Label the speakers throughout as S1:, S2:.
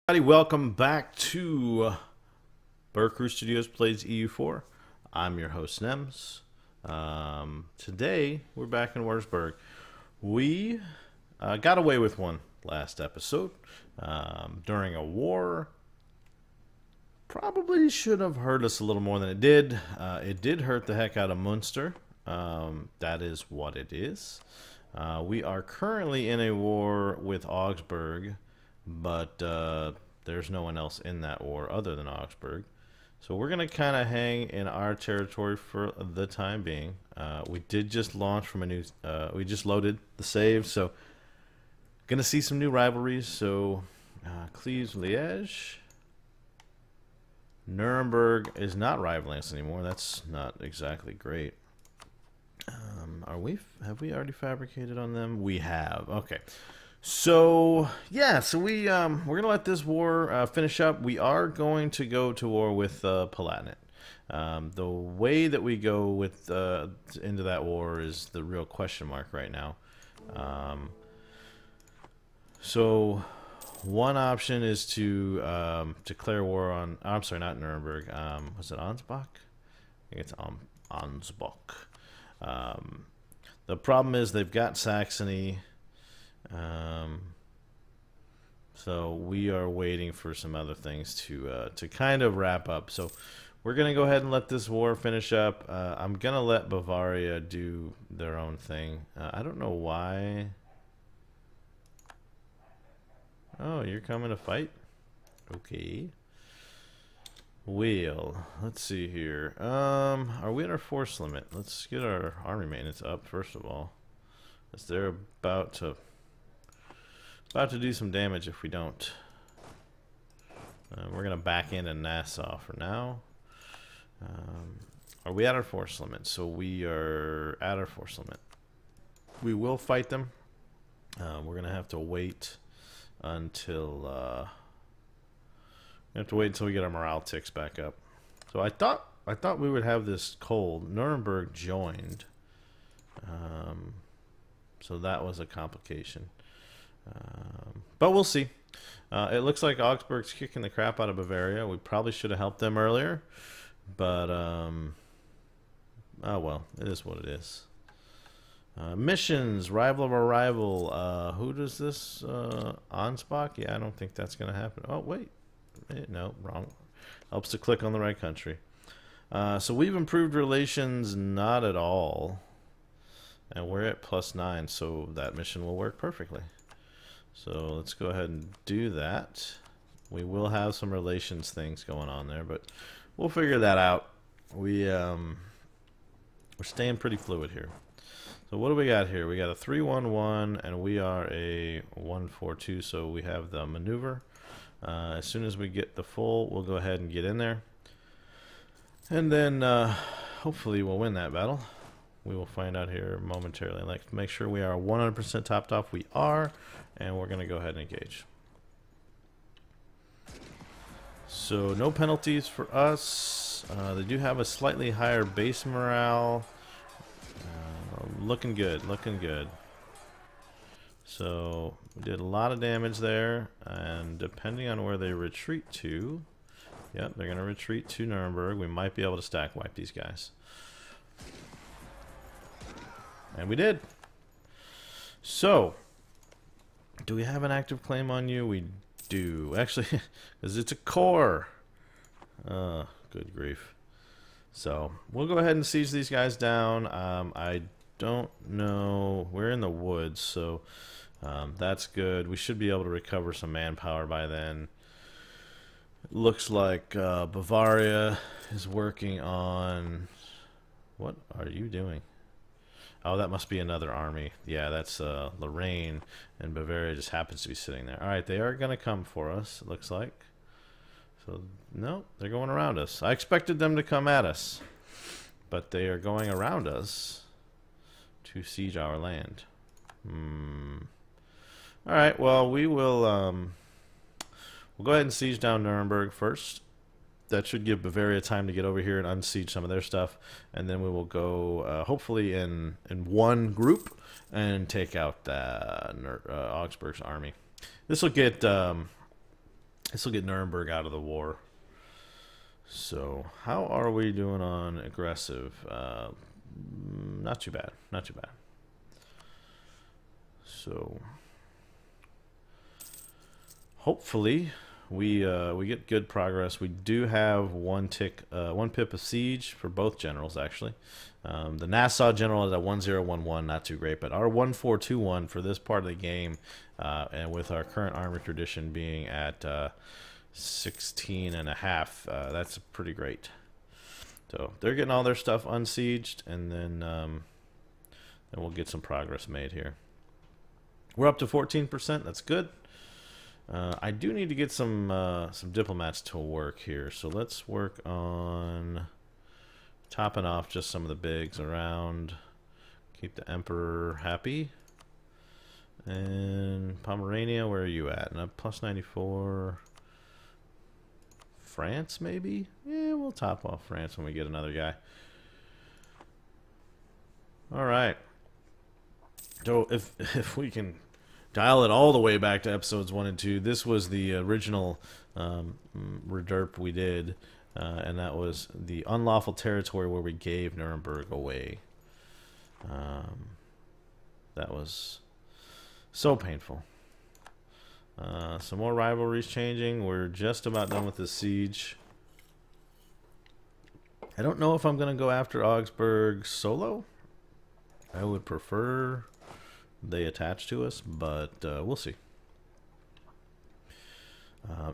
S1: Everybody, welcome back to Burr Studios Plays EU4. I'm your host, Nems. Today, we're back in Wurzburg. We got away with one last episode during a war. Probably should have hurt us a little more than it did. It did hurt the heck out of Munster. That is what it is. We are currently in a war with Augsburg. But there's no one else in that war other than Augsburg. So we're going to kind of hang in our territory for the time being. We did just launch from a new... we just loaded the save, so... Going to see some new rivalries. So, Cleves-Liège. Nuremberg is not rivaling us anymore. That's not exactly great. Have we already fabricated on them? We have. Okay. So yeah, we're gonna let this war finish up. We are going to go to war with Palatinate. The way that we go with into that war is the real question mark right now. So one option is to declare war on. I'm sorry, not Nuremberg. Was it Ansbach? I think it's Ansbach. The problem is they've got Saxony. So we are waiting for some other things to kind of wrap up. So we're gonna go ahead and let this war finish up. I'm gonna let Bavaria do their own thing. I don't know why. Oh, you're coming to fight? Okay. Well, let's see here. Are we at our force limit? Let's get our army maintenance up first of all, as they're about to do some damage if we don't. We're gonna back into Nassau for now. Are we at our force limit? So we are at our force limit. We will fight them. We're gonna have to wait until we get our morale ticks back up. So I thought we would have this cold. Nuremberg joined, so that was a complication. But we'll see. It looks like Augsburg's kicking the crap out of Bavaria. We probably should have helped them earlier, but oh well, it is what it is. Missions, rival of our rival. Who does this? Ansbach? Yeah, I don't think that's going to happen. Oh wait, no, wrong. Helps to click on the right country. So we've improved relations, not at all, and we're at +9, so that mission will work perfectly. So let's go ahead and do that. We will have some relations things going on there, but we'll figure that out. We're staying pretty fluid here. So what do we got here? We got a 3-1-1, and we are a 1-4-2, so we have the maneuver. As soon as we get the full, we'll go ahead and get in there. And then hopefully we'll win that battle. We will find out here momentarily. Like, make sure we are 100% topped off. We are, and we're going to go ahead and engage. So no penalties for us. They do have a slightly higher base morale. Looking good, looking good. So we did a lot of damage there, and depending on where they retreat to, yep, they're going to retreat to Nuremberg. We might be able to stack wipe these guys. And we did. So, do we have an active claim on you? We do. Actually, because it's a core. Good grief. So, we'll go ahead and siege these guys down. I don't know. We're in the woods, so that's good. We should be able to recover some manpower by then. It looks like Bavaria is working on... What are you doing? Oh, that must be another army. Yeah, that's Lorraine, and Bavaria just happens to be sitting there. All right, they are going to come for us, it looks like. So, no, they're going around us. I expected them to come at us, but they are going around us to siege our land. All right, well, we will we'll go ahead and siege down Nuremberg first. That should give Bavaria time to get over here and unsiege some of their stuff, and then we will go hopefully in one group and take out Augsburg's army. This will get This will get Nuremberg out of the war. So, how are we doing on aggressive? Not too bad. Not too bad. So, hopefully, we get good progress. We do have one pip of siege for both generals, actually. The Nassau general is at 1011, not too great, but our 1421 for this part of the game, and with our current army tradition being at 16 and a half, that's pretty great. So they're getting all their stuff unsieged, and then we'll get some progress made here. We're up to 14%. That's good. I do need to get some diplomats to work here, so let's work on topping off just some of the bigs around. Keep the emperor happy. And Pomerania, where are you at? And plus 94. France, maybe? Yeah, we'll top off France when we get another guy. All right. So if we can dial it all the way back to episodes 1 and 2, this was the original reDERP we did, and that was the unlawful territory where we gave Nuremberg away. That was so painful. Some more rivalries changing. We're just about done with the siege. I don't know if I'm going to go after Augsburg solo. I would prefer they attach to us, but we'll see.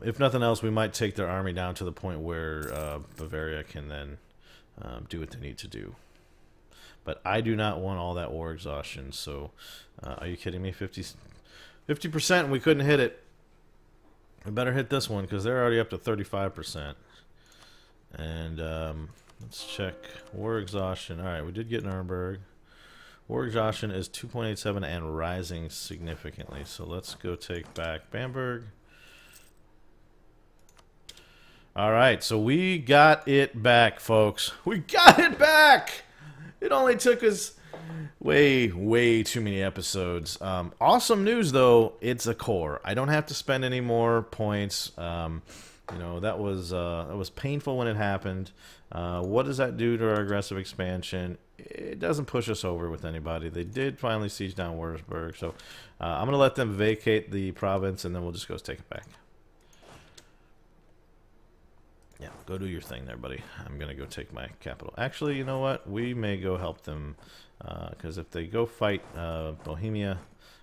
S1: If nothing else, we might take their army down to the point where Bavaria can then do what they need to do. But I do not want all that war exhaustion, so are you kidding me? 50% and we couldn't hit it. We better hit this one because they're already up to 35%. And let's check war exhaustion. All right, we did get Nuremberg. War exhaustion is 2.87 and rising significantly. So let's go take back Bamberg. All right, so we got it back, folks. We got it back! It only took us way too many episodes. Awesome news, though. It's a core. I don't have to spend any more points. You know, that was painful when it happened. What does that do to our aggressive expansion? It doesn't push us over with anybody. They did finally siege down Wurzburg, so I'm going to let them vacate the province, and then we'll just go take it back. Yeah, go do your thing there, buddy. I'm going to go take my capital. Actually, you know what? We may go help them, because if they go fight Bohemia,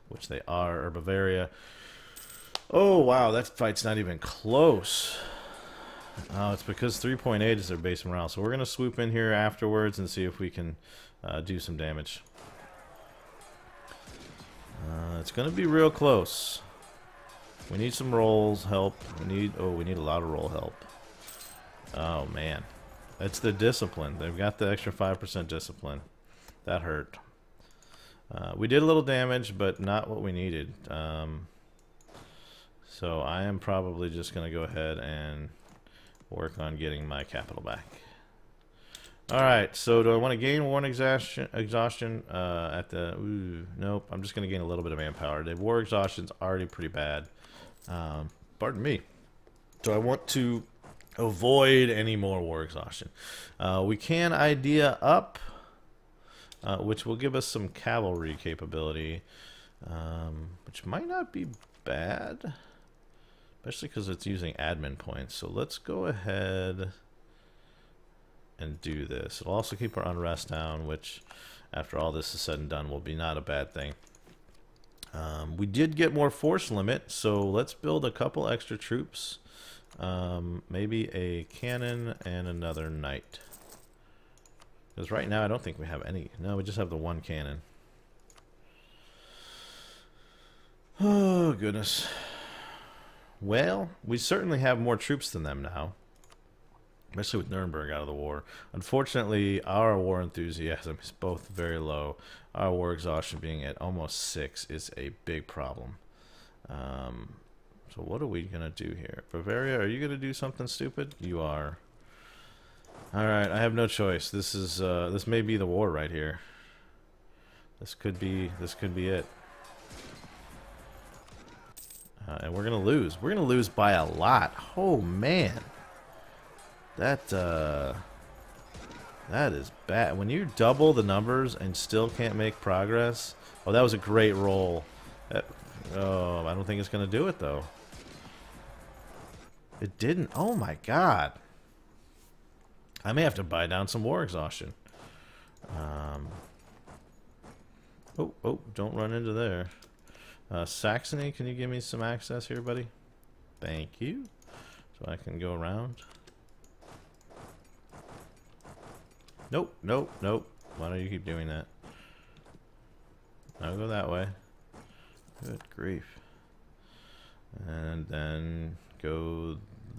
S1: which they are, or Bavaria... Oh, wow, that fight's not even close. Oh, it's because 3.8 is their base morale. So we're going to swoop in here afterwards and see if we can do some damage. It's going to be real close. We need some rolls help. We need a lot of roll help. Oh, man. It's the discipline. They've got the extra 5% discipline. That hurt. We did a little damage, but not what we needed. So I am probably just going to go ahead and work on getting my capital back. Alright, so do I want to gain war exhaustion at the... Ooh, nope, I'm just going to gain a little bit of manpower. The war exhaustion's already pretty bad. Pardon me. So I want to avoid any more war exhaustion. We can idea up, which will give us some cavalry capability, which might not be bad. Especially because it's using admin points. So let's go ahead and do this. It'll also keep our unrest down, which after all this is said and done will be not a bad thing. We did get more force limit, so let's build a couple extra troops. Maybe a cannon and another knight. Because right now I don't think we have any. No, we just have the one cannon. Oh, goodness. Well, we certainly have more troops than them now. Especially with Nuremberg out of the war. Unfortunately, our war enthusiasm is both very low. Our war exhaustion being at almost 6 is a big problem. So what are we going to do here? Bavaria, are you going to do something stupid? You are. Alright, I have no choice. This is this may be the war right here. This could be it. And we're going to lose. We're going to lose by a lot. Oh, man. That is bad. When you double the numbers and still can't make progress. Oh, that was a great roll. Oh, I don't think it's going to do it, though. It didn't. Oh, my God. I may have to buy down some war exhaustion. Oh, don't run into there. Saxony, can you give me some access here, buddy? Thank you. So I can go around. Nope. Why don't you keep doing that? I'll go that way. Good grief. And then go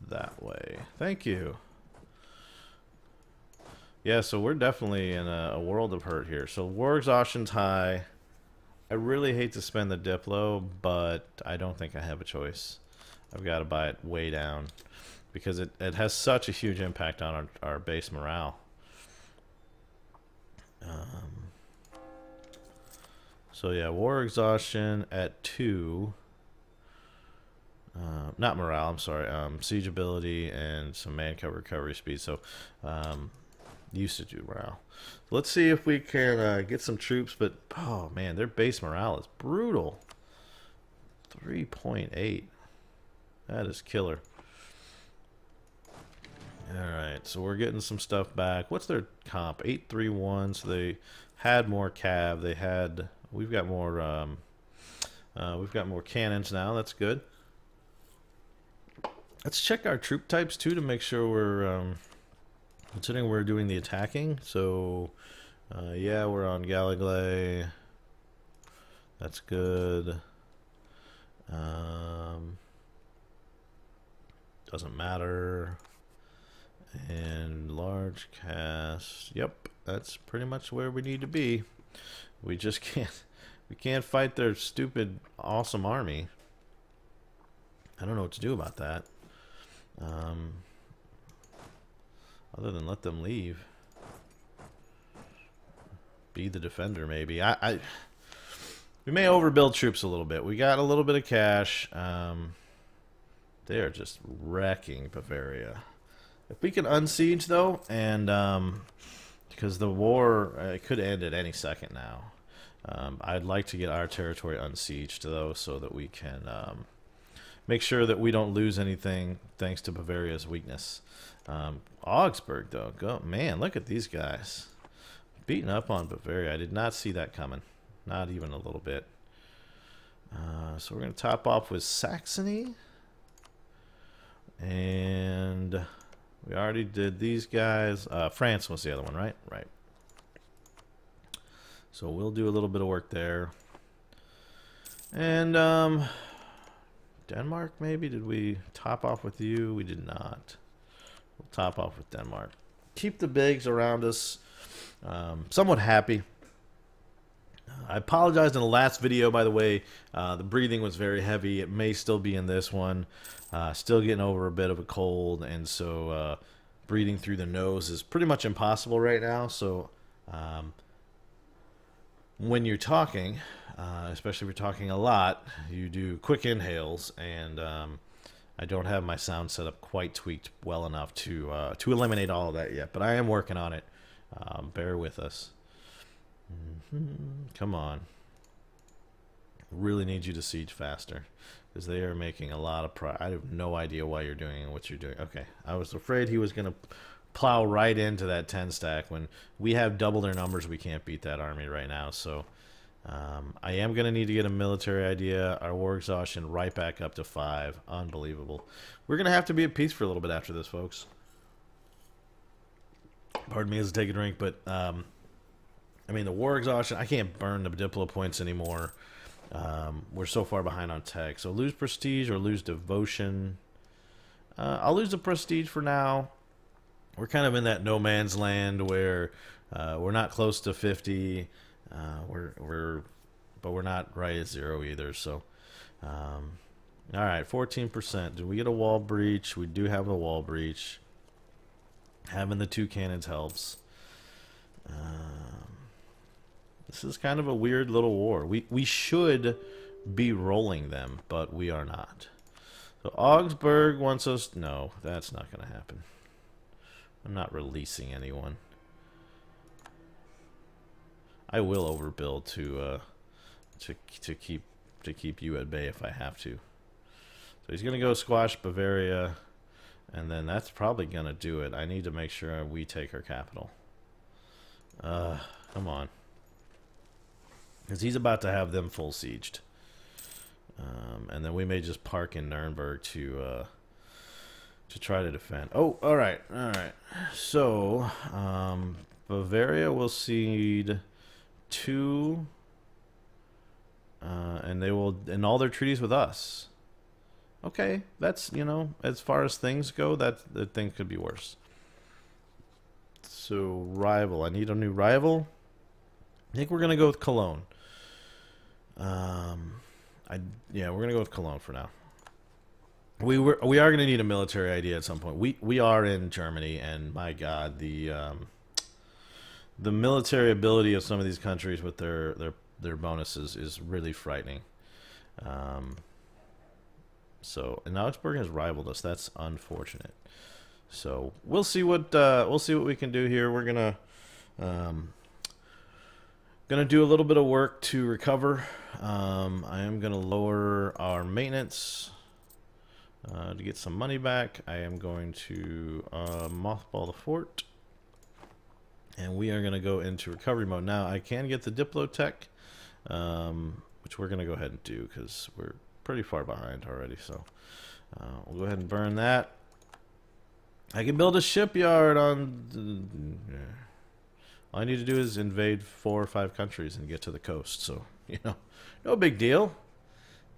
S1: that way. Thank you. Yeah, so we're definitely in a world of hurt here. So war exhaustion's high. I really hate to spend the Diplo, but I don't think I have a choice. I've got to buy it way down because it has such a huge impact on our base morale. So yeah, war exhaustion at 2. Not morale, I'm sorry. Siege ability and some man cover recovery speed. So used to do morale. Let's see if we can get some troops, but oh man, their base morale is brutal. 3.8. That is killer. Alright, so we're getting some stuff back. What's their comp? 831, so they had more cav. We've got more cannons now. That's good. Let's check our troop types too to make sure we're considering we're doing the attacking. So yeah, we're on Gallagly. That's good. Doesn't matter. And large cast. Yep, that's pretty much where we need to be. We just can't fight their stupid awesome army. I don't know what to do about that. Other than let them leave. Be the defender, maybe. We may overbuild troops a little bit. We got a little bit of cash. They are just wrecking Bavaria. If we can unsiege, though, and because the war it could end at any second now. I'd like to get our territory unsieged, though, so that we can make sure that we don't lose anything thanks to Bavaria's weakness. Augsburg, though, man, look at these guys. Beating up on Bavaria. I did not see that coming. Not even a little bit. So we're going to top off with Saxony. And we already did these guys. France was the other one, right? Right. So we'll do a little bit of work there. And Denmark, maybe? Did we top off with you? We did not. We'll top off with Denmark. Keep the bigs around us. Somewhat happy. I apologized in the last video, by the way. The breathing was very heavy. It may still be in this one. Still getting over a bit of a cold, and so breathing through the nose is pretty much impossible right now. So when you're talking, especially if you're talking a lot, you do quick inhales, and I don't have my sound setup quite tweaked well enough to eliminate all of that yet. But I am working on it. Bear with us. Come on. Really need you to siege faster, because they are making a lot of I have no idea why you're doing what you're doing. Okay, I was afraid he was going to plow right into that 10 stack. When we have double their numbers, we can't beat that army right now. So I am going to need to get a military idea. Our war exhaustion right back up to 5. Unbelievable. We're going to have to be at peace for a little bit after this, folks. Pardon me as I take a drink, but I mean, the war exhaustion, I can't burn the Diplo points anymore. We're so far behind on tech. So lose prestige or lose devotion. I'll lose the prestige for now. We're kind of in that no man's land where we're not close to 50. But we're not right at 0 either. So, all right, 14%. Did we get a wall breach? We do have a wall breach. Having the 2 cannons helps. This is kind of a weird little war. We should be rolling them, but we are not. So Augsburg wants us... No, that's not going to happen. I'm not releasing anyone. I will overbuild to keep you at bay if I have to. So he's going to go squash Bavaria, and then that's probably going to do it. I need to make sure we take our capital. Come on. Because he's about to have them full sieged. And then we may just park in Nuremberg to try to defend. Oh, all right. So, Bavaria will cede 2, and they will in all their treaties with us. Okay, that's, you know, as far as things go, that thing could be worse. So, rival. I need a new rival. I think we're gonna go with Cologne. Yeah, we're gonna go with Cologne for now. We are gonna need a military idea at some point. We are in Germany, and my God, the military ability of some of these countries with their bonuses is really frightening. So, and Augsburg has rivaled us. That's unfortunate. So we'll see what we can do here. We're gonna do a little bit of work to recover. I am gonna lower our maintenance to get some money back. I am going to mothball the fort, and we are gonna go into recovery mode. Now I can get the Diplotech, which we're gonna go ahead and do because we're pretty far behind already. So we'll go ahead and burn that. I can build a shipyard on... All I need to do is invade 4 or 5 countries and get to the coast. So, you know, no big deal.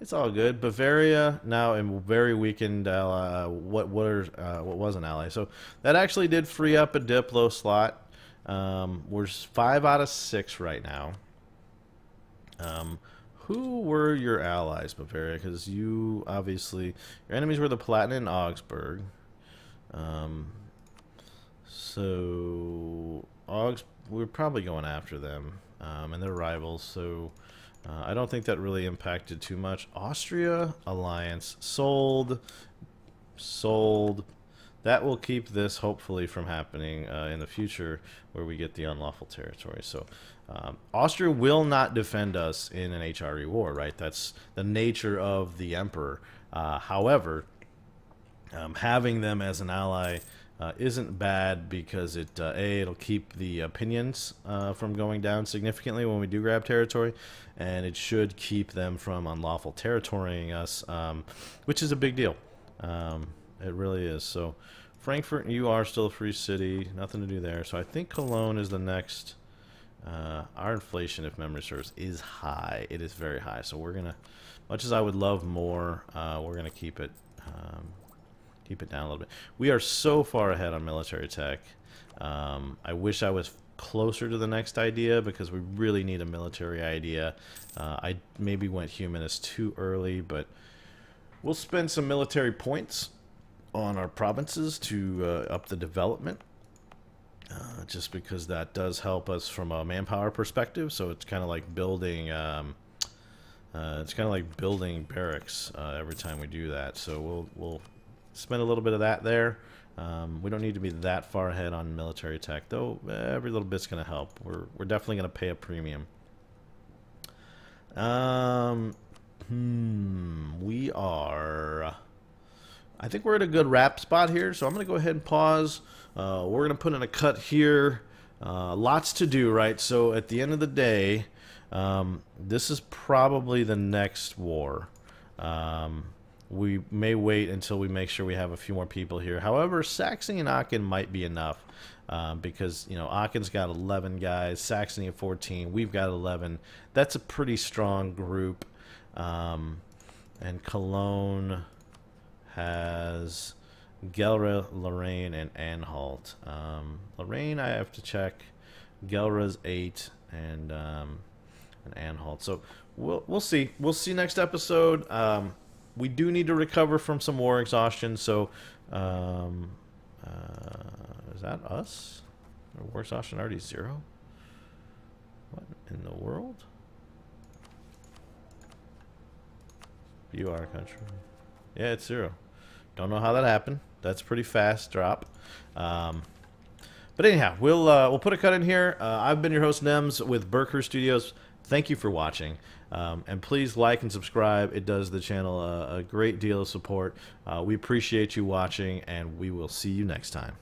S1: It's all good. Bavaria now a very weakened ally. What was an ally? So that actually did free up a Diplo slot. We're 5 out of 6 right now. Who were your allies, Bavaria? Because you obviously... Your enemies were the Palatinate and Augsburg. So we're probably going after them, and they're rivals, so I don't think that really impacted too much. Austria alliance sold. That will keep this hopefully from happening in the future where we get the unlawful territory. So Austria will not defend us in an HRE war, right? That's the nature of the emperor. However, having them as an ally isn't bad because it'll keep the opinions from going down significantly when we do grab territory, and it should keep them from unlawful territorying us, which is a big deal. It really is. So Frankfurt, you are still a free city, nothing to do there. So I think Cologne is the next. Our inflation, if memory serves, is high. It is very high. So we're gonna, much as I would love more, we're gonna keep it down a little bit. We are so far ahead on military tech. I wish I was closer to the next idea because we really need a military idea. I maybe went humanist too early, but we'll spend some military points on our provinces to up the development, just because that does help us from a manpower perspective. So it's kind of like building barracks every time we do that. So we'll spend a little bit of that there. We don't need to be that far ahead on military tech, though. Every little bit's going to help. We're definitely going to pay a premium. We are... I think we're at a good wrap spot here, so I'm going to go ahead and pause. We're going to put in a cut here. Lots to do, right? So at the end of the day, this is probably the next war. We may wait until we make sure we have a few more people here. However, Saxony and Aachen might be enough because, you know, Aachen's got 11 guys, Saxony at 14, we've got 11. That's a pretty strong group. And Cologne has Gelre, Lorraine, and Anhalt. Lorraine, I have to check. Gelre's 8, and Anhalt. So we'll see. We'll see next episode. We do need to recover from some war exhaustion, so is that us? Our war exhaustion already 0? What in the world? You are a country. Yeah, it's 0. Don't know how that happened. That's a pretty fast drop. But anyhow, we'll put a cut in here. I've been your host, Nems, with Burkhurst Studios. Thank you for watching. And please like and subscribe. It does the channel a great deal of support. We appreciate you watching, and we will see you next time.